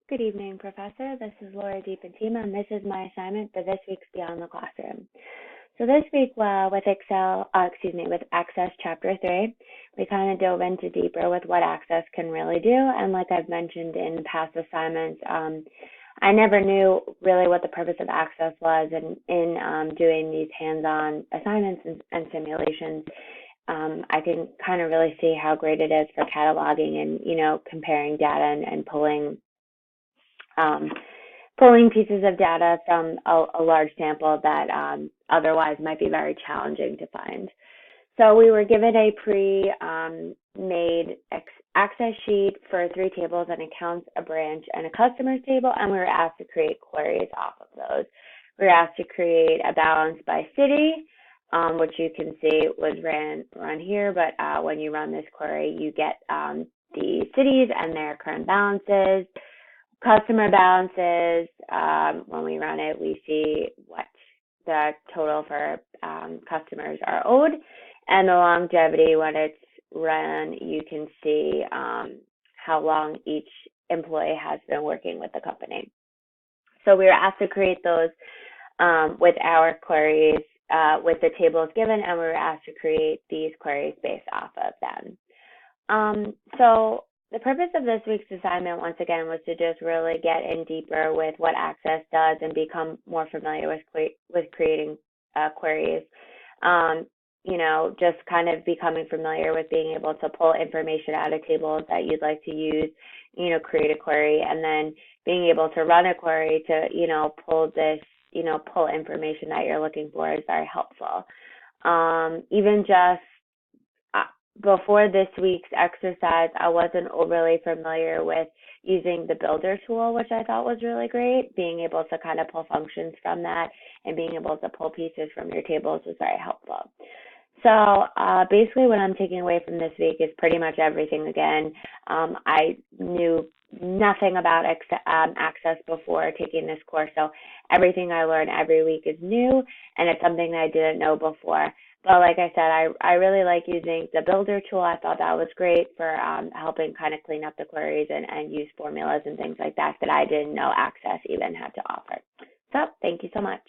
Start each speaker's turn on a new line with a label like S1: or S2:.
S1: Good evening, Professor. This is Laura DiPantima, and this is my assignment for this week's Beyond the Classroom. So this week, with Access Chapter 3, we kind of dove into deeper with what Access can really do. And like I've mentioned in past assignments, I never knew really what the purpose of Access was, and in doing these hands-on assignments and simulations, I can kind of really see how great it is for cataloging and, comparing data and pulling pieces of data from a large sample that otherwise might be very challenging to find. So we were given a pre-made access sheet for 3 tables: an accounts, a branch, and a customers table, and we were asked to create queries off of those. We were asked to create a balance by city, which you can see was run here, but when you run this query, you get the cities and their current balances. Customer balances, when we run it, we see what the total for customers are owed. And the longevity, when it's run, you can see how long each employee has been working with the company. So we were asked to create those with our queries, with the tables given, and we were asked to create these queries based off of them. So the purpose of this week's assignment, once again, was to just really get in deeper with what Access does and become more familiar with creating queries. Just kind of becoming familiar with being able to pull information out of tables that you'd like to use, create a query, and then being able to run a query to, pull information that you're looking for is very helpful. Even just before this week's exercise, I wasn't overly familiar with using the Builder tool, which I thought was really great. Being able to kind of pull functions from that and being able to pull pieces from your tables was very helpful. So basically what I'm taking away from this week is pretty much everything again. I knew nothing about Access before taking this course, so everything I learn every week is new, and it's something that I didn't know before. But like I said, I really like using the Builder tool. I thought that was great for helping kind of clean up the queries and use formulas and things like that I didn't know Access even had to offer. So thank you so much.